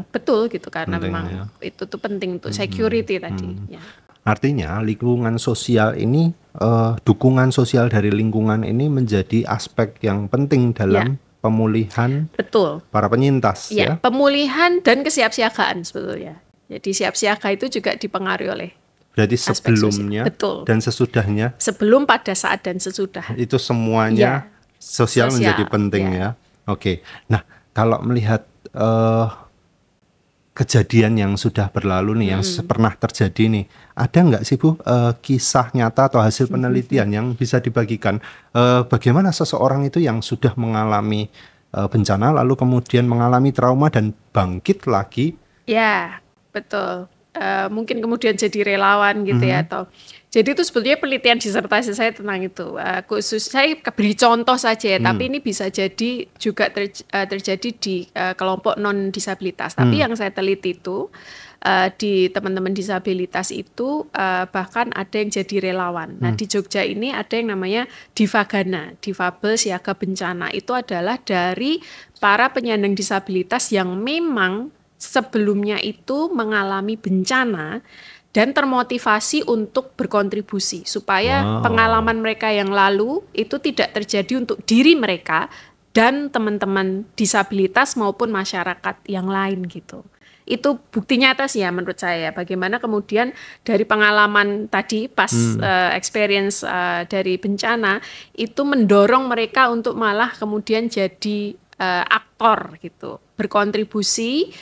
betul gitu, karena penting, memang ya. Itu tuh penting untuk security tadi ya. Artinya lingkungan sosial ini, dukungan sosial dari lingkungan ini menjadi aspek yang penting dalam pemulihan Betul. para penyintas Ya, ya. pemulihan dan kesiapsiagaan sebetulnya. Jadi siap siaga itu juga dipengaruhi oleh Berarti aspek sebelumnya sosial. Betul. dan sesudahnya Sebelum, pada saat, dan sesudah. itu semuanya sosial menjadi penting ya. Oke. Nah, kalau melihat kejadian yang sudah berlalu nih, yang pernah terjadi nih, ada nggak sih Bu kisah nyata atau hasil penelitian yang bisa dibagikan? Bagaimana seseorang itu yang sudah mengalami bencana lalu kemudian mengalami trauma dan bangkit lagi? Ya, betul. Mungkin kemudian jadi relawan gitu ya, atau jadi itu sebetulnya penelitian disertasi saya tentang itu. Khusus saya beri contoh saja ya, tapi ini bisa jadi juga terjadi di kelompok non disabilitas. Tapi yang saya teliti itu di teman-teman disabilitas itu bahkan ada yang jadi relawan. Nah, di Jogja ini ada yang namanya Divagana, Difabel Siaga Bencana. Itu adalah dari para penyandang disabilitas yang memang sebelumnya itu mengalami bencana dan termotivasi untuk berkontribusi supaya pengalaman mereka yang lalu itu tidak terjadi untuk diri mereka dan teman-teman disabilitas maupun masyarakat yang lain gitu. Itu bukti nyata sih ya menurut saya, bagaimana kemudian dari pengalaman tadi pas experience dari bencana itu mendorong mereka untuk malah kemudian jadi aktor gitu, berkontribusi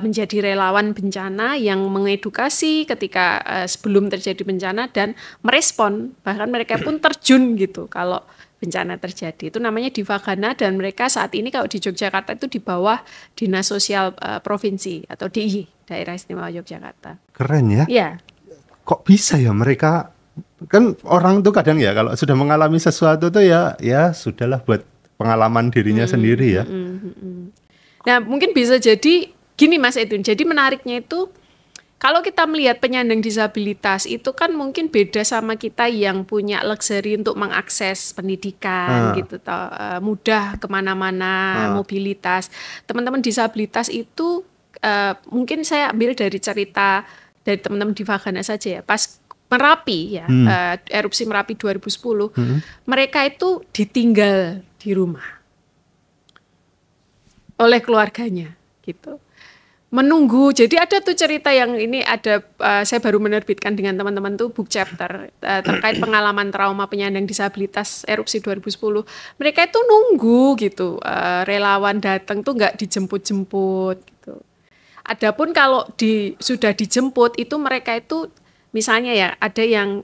menjadi relawan bencana yang mengedukasi ketika sebelum terjadi bencana dan merespon, bahkan mereka pun terjun gitu kalau bencana terjadi. Itu namanya Divagana dan mereka saat ini kalau di Yogyakarta itu di bawah Dinas Sosial Provinsi atau DIY, Daerah Istimewa Yogyakarta. Keren ya? Iya. Kok bisa ya mereka, kan orang tuh kadang ya kalau sudah mengalami sesuatu tuh ya sudahlah buat pengalaman dirinya sendiri ya. Nah, mungkin bisa jadi gini Mas Edwin. Jadi menariknya itu kalau kita melihat penyandang disabilitas itu kan mungkin beda sama kita yang punya luxury untuk mengakses pendidikan gitu, mudah kemana-mana, mobilitas. Teman-teman disabilitas itu mungkin saya ambil dari cerita dari teman-teman Divagana saja ya. Pas Merapi ya, erupsi Merapi 2010, mereka itu ditinggal di rumah oleh keluarganya gitu. Menunggu, jadi ada tuh cerita yang ini ada, saya baru menerbitkan dengan teman-teman tuh book chapter terkait pengalaman trauma penyandang disabilitas erupsi 2010. Mereka itu nunggu gitu, relawan datang tuh nggak dijemput-jemput gitu. Adapun kalau sudah dijemput itu mereka itu misalnya ya ada yang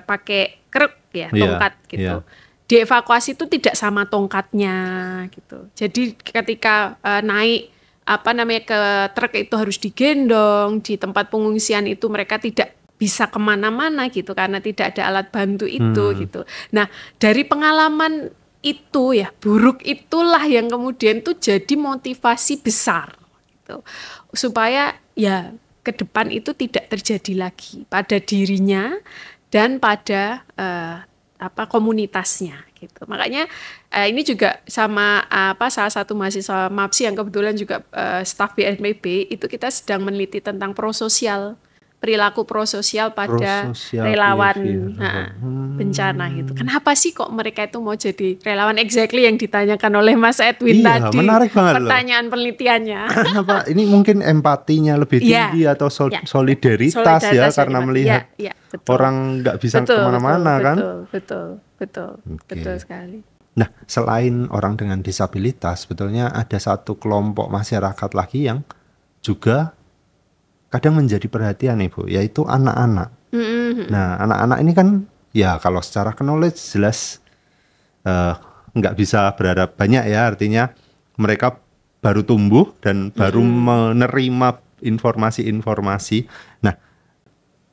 pakai kruk ya, tongkat gitu. Dievakuasi itu tidak sama tongkatnya gitu. Jadi ketika naik ke truk itu harus digendong, di tempat pengungsian itu mereka tidak bisa kemana-mana gitu karena tidak ada alat bantu itu gitu. Nah, dari pengalaman itu ya buruk itulah yang kemudian tuh jadi motivasi besar gitu. Supaya ya ke depan itu tidak terjadi lagi pada dirinya dan pada komunitasnya gitu. Makanya ini juga sama salah satu mahasiswa MAPSI yang kebetulan juga staf BNPB itu kita sedang meneliti tentang prososial, perilaku prososial pada relawan bencana gitu. Kenapa sih kok mereka itu mau jadi relawan, exactly yang ditanyakan oleh Mas Edwin tadi. Menarik banget pertanyaan penelitiannya. Kenapa? Ini mungkin empatinya lebih tinggi atau solidaritas ya karena melihat orang nggak bisa kemana-mana kan. Betul sekali. Nah, selain orang dengan disabilitas, sebetulnya ada satu kelompok masyarakat lagi yang juga kadang menjadi perhatian Ibu, yaitu anak-anak. Nah, anak-anak ini kan ya kalau secara knowledge jelas nggak bisa berharap banyak ya, artinya mereka baru tumbuh dan baru menerima informasi-informasi. Nah,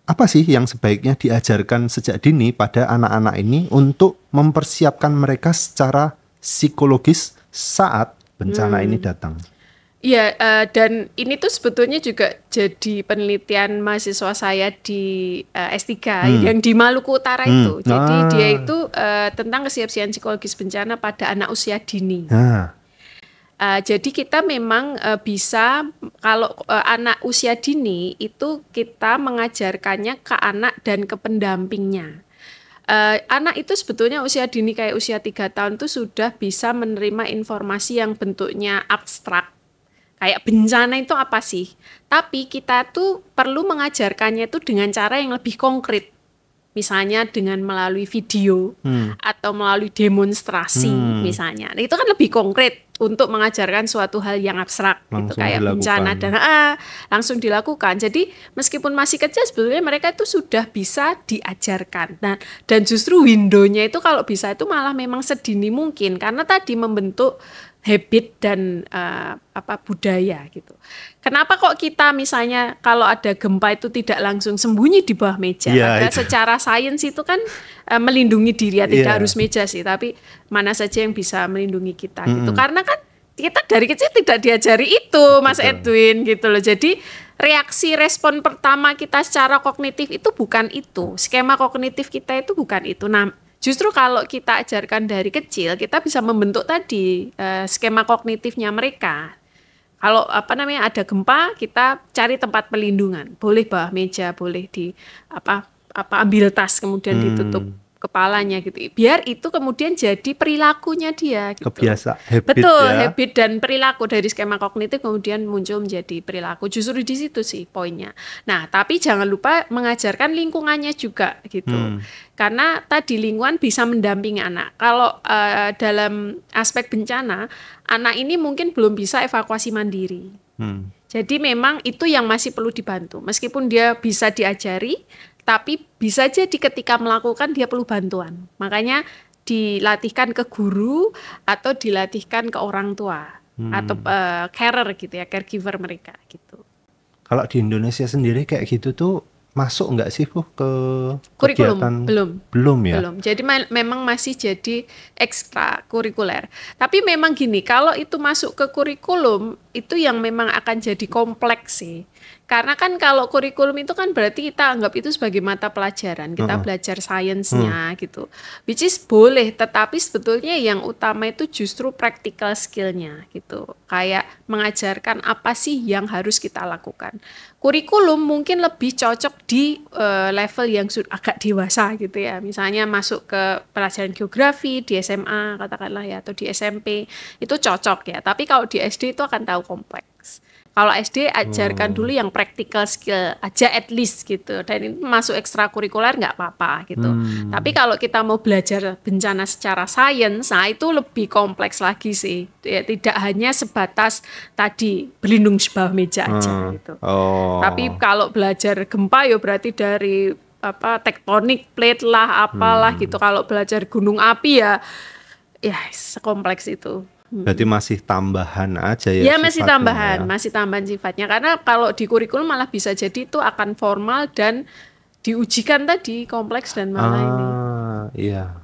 apa sih yang sebaiknya diajarkan sejak dini pada anak-anak ini untuk mempersiapkan mereka secara psikologis saat bencana ini datang? Iya, dan ini tuh sebetulnya juga jadi penelitian mahasiswa saya di S3 yang di Maluku Utara itu. Jadi dia itu tentang kesiapsiagaan psikologis bencana pada anak usia dini. Jadi kita memang bisa kalau anak usia dini itu kita mengajarkannya ke anak dan ke pendampingnya. Anak itu sebetulnya usia dini kayak usia 3 tahun tuh sudah bisa menerima informasi yang bentuknya abstrak. Kayak bencana itu apa sih? Tapi kita tuh perlu mengajarkannya itu dengan cara yang lebih konkret. Misalnya dengan melalui video atau melalui demonstrasi misalnya. Nah, itu kan lebih konkret untuk mengajarkan suatu hal yang abstrak gitu, kayak bencana dan langsung dilakukan. Jadi meskipun masih kecil sebetulnya mereka itu sudah bisa diajarkan. Nah, dan justru window-nya itu kalau bisa itu malah memang sedini mungkin karena tadi membentuk habit dan budaya gitu. Kenapa kok kita misalnya kalau ada gempa itu tidak langsung sembunyi di bawah meja? Padahal secara sains itu kan melindungi diri, ya tidak harus meja sih, tapi mana saja yang bisa melindungi kita gitu. Karena kan kita dari kecil tidak diajari itu, Mas Edwin gitu loh. Jadi reaksi respon pertama kita secara kognitif itu bukan itu. Skema kognitif kita itu bukan itu. Nah, justru kalau kita ajarkan dari kecil, kita bisa membentuk tadi skema kognitifnya mereka. Kalau ada gempa, kita cari tempat pelindungan. Boleh bawah meja, boleh di ambil tas kemudian ditutup kepalanya gitu. Biar itu kemudian jadi perilakunya dia gitu. Kebiasaan, habit. Betul, habit dan perilaku dari skema kognitif kemudian muncul menjadi perilaku. Justru di situ sih poinnya. Nah, tapi jangan lupa mengajarkan lingkungannya juga gitu. Karena tadi lingkungan bisa mendampingi anak. Kalau dalam aspek bencana, anak ini mungkin belum bisa evakuasi mandiri. Jadi memang itu yang masih perlu dibantu. Meskipun dia bisa diajari, tapi bisa jadi ketika melakukan dia perlu bantuan. Makanya dilatihkan ke guru atau dilatihkan ke orang tua atau carer gitu ya, caregiver mereka gitu. Kalau di Indonesia sendiri kayak gitu tuh masuk nggak sih Bu ke kurikulum? kegiatan? Belum ya. Belum. Jadi memang masih jadi ekstrakurikuler. Tapi memang gini, kalau itu masuk ke kurikulum itu yang memang akan jadi kompleks sih. Karena kan kalau kurikulum itu kan berarti kita anggap itu sebagai mata pelajaran, kita belajar sainsnya gitu. Which is boleh, tetapi sebetulnya yang utama itu justru practical skill-nya gitu. Kayak mengajarkan apa sih yang harus kita lakukan. Kurikulum mungkin lebih cocok di level yang agak dewasa gitu ya. Misalnya masuk ke pelajaran geografi di SMA katakanlah ya, atau di SMP itu cocok ya. Tapi kalau di SD itu akan tahu kompleks. Kalau SD ajarkan dulu yang practical skill aja at least gitu. Dan ini masuk ekstrakurikuler nggak apa-apa gitu. Tapi kalau kita mau belajar bencana secara sains, nah itu lebih kompleks lagi sih. Ya, tidak hanya sebatas tadi berlindung di bawah meja aja gitu. Tapi kalau belajar gempa ya berarti dari tektonik plate lah apalah gitu. Kalau belajar gunung api ya sekompleks itu. Berarti masih tambahan aja ya? Ya masih tambahan sifatnya. Karena kalau di kurikulum malah bisa jadi itu akan formal dan diujikan tadi kompleks dan malah ini. Iya.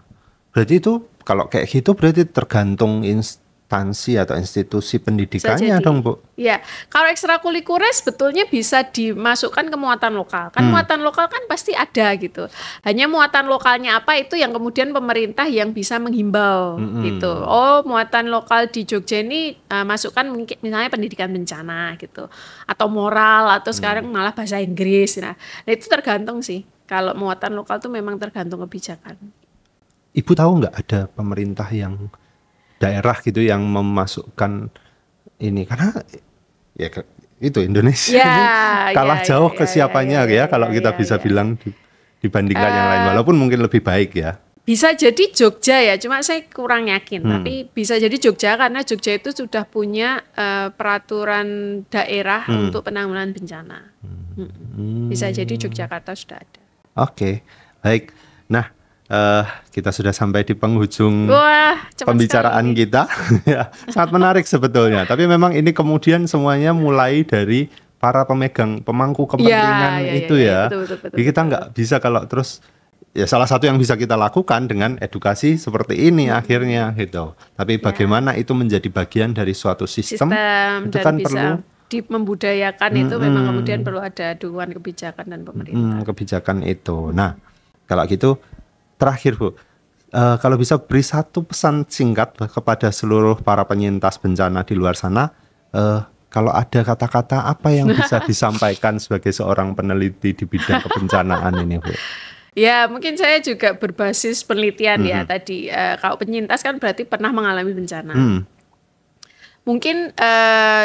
Berarti itu kalau kayak gitu berarti tergantung instansi atau institusi pendidikannya dong Bu? Ya, kalau ekstrakurikuler sebetulnya bisa dimasukkan ke muatan lokal. Kan muatan lokal kan pasti ada gitu. Hanya muatan lokalnya apa itu yang kemudian pemerintah yang bisa menghimbau gitu. Oh, muatan lokal di Jogja ini masukkan mungkin misalnya pendidikan bencana gitu. Atau moral atau sekarang malah bahasa Inggris. Nah, itu tergantung sih. Kalau muatan lokal itu memang tergantung kebijakan. Ibu tahu nggak ada pemerintah yang daerah gitu yang memasukkan ini, karena ya itu Indonesia kalah jauh kesiapannya kalau kita bisa bilang dibandingkan yang lain, walaupun mungkin lebih baik ya. Bisa jadi Jogja ya, cuma saya kurang yakin. Tapi bisa jadi Jogja karena Jogja itu sudah punya peraturan daerah untuk penanggulangan bencana. Bisa jadi Yogyakarta sudah ada. Oke, baik. Nah, kita sudah sampai di penghujung pembicaraan sekali kita. Ya, sangat menarik sebetulnya. Tapi memang ini kemudian semuanya mulai dari para pemangku kepentingan itu ya. Betul. Jadi kita nggak bisa kalau terus ya salah satu yang bisa kita lakukan dengan edukasi seperti ini akhirnya gitu. Tapi bagaimana itu menjadi bagian dari suatu sistem itu dan kan bisa perlu membudayakan itu memang kemudian perlu ada dukungan kebijakan dan pemerintah. Kebijakan itu. Nah, kalau gitu terakhir Bu, kalau bisa beri satu pesan singkat kepada seluruh para penyintas bencana di luar sana, kalau ada kata-kata apa yang bisa disampaikan sebagai seorang peneliti di bidang kebencanaan ini Bu? Ya, mungkin saya juga berbasis penelitian ya tadi. Kalau penyintas kan berarti pernah mengalami bencana. Mungkin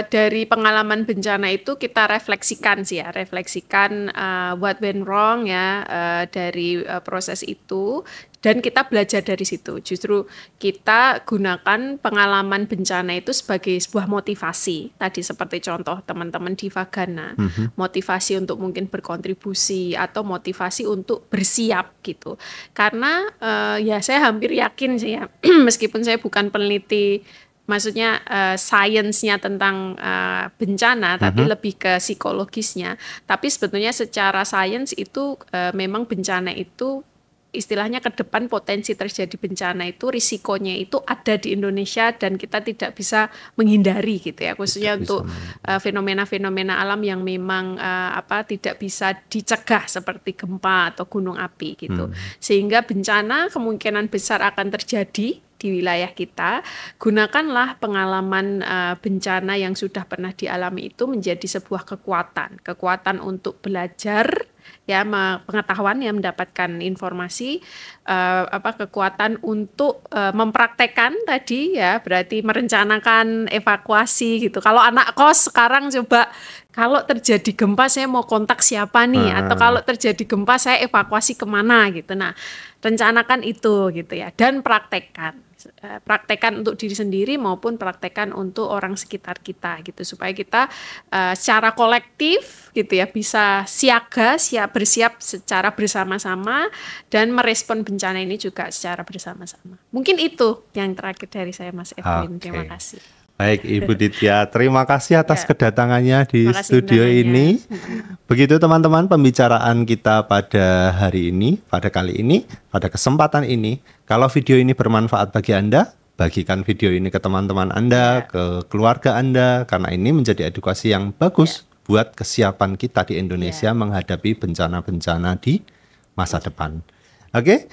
dari pengalaman bencana itu kita refleksikan sih ya, refleksikan what went wrong ya dari proses itu, dan kita belajar dari situ. Justru kita gunakan pengalaman bencana itu sebagai sebuah motivasi. Tadi seperti contoh teman-teman di Vagana, motivasi untuk mungkin berkontribusi atau motivasi untuk bersiap gitu. Karena ya saya hampir yakin sih ya, meskipun saya bukan peneliti, maksudnya sainsnya tentang bencana, tapi lebih ke psikologisnya. Tapi sebetulnya secara sains itu memang bencana itu istilahnya ke depan potensi terjadi bencana itu risikonya itu ada di Indonesia dan kita tidak bisa menghindari gitu ya, khususnya untuk fenomena-fenomena alam yang memang tidak bisa dicegah seperti gempa atau gunung api gitu. Sehingga bencana kemungkinan besar akan terjadi di wilayah kita. Gunakanlah pengalaman bencana yang sudah pernah dialami itu menjadi sebuah kekuatan untuk belajar ya, pengetahuan yang mendapatkan informasi, kekuatan untuk mempraktekkan tadi ya, berarti merencanakan evakuasi gitu. Kalau anak kos sekarang coba, kalau terjadi gempa saya mau kontak siapa nih, atau kalau terjadi gempa saya evakuasi kemana gitu. Nah, rencanakan itu gitu ya, dan praktekkan untuk diri sendiri maupun praktekkan untuk orang sekitar kita gitu, supaya kita secara kolektif gitu ya bisa bersiap secara bersama-sama dan merespon bencana ini juga secara bersama-sama. Mungkin itu yang terakhir dari saya, Mas Edwin. Terima kasih. Baik, Ibu Ditya, terima kasih atas kedatangannya di studio ini. Begitu teman-teman pembicaraan kita pada hari ini, pada kali ini, pada kesempatan ini. Kalau video ini bermanfaat bagi Anda, bagikan video ini ke teman-teman Anda, ke keluarga Anda, karena ini menjadi edukasi yang bagus buat kesiapan kita di Indonesia menghadapi bencana-bencana di masa depan. Oke?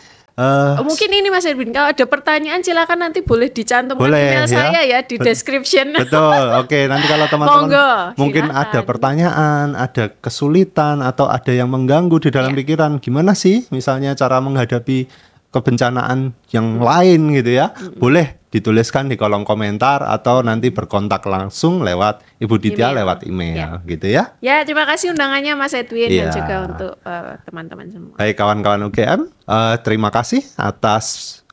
Mungkin ini Mas Edwin, kalau ada pertanyaan silakan nanti boleh dicantumkan email saya ya di description. Betul, oke. Nanti kalau teman-teman mungkin ada pertanyaan, ada kesulitan, atau ada yang mengganggu di dalam pikiran, gimana sih misalnya cara menghadapi kebencanaan yang lain gitu ya, boleh dituliskan di kolom komentar atau nanti berkontak langsung lewat Ibu Ditya lewat email gitu ya. Ya, terima kasih undangannya Mas Edwin dan juga untuk teman-teman semua. Baik, kawan-kawan UGM, terima kasih atas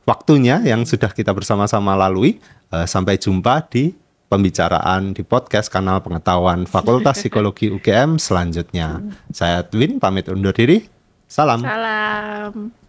waktunya yang sudah kita bersama-sama lalui. Sampai jumpa di pembicaraan di podcast kanal pengetahuan Fakultas Psikologi UGM selanjutnya. Saya Edwin pamit undur diri. Salam. Salam.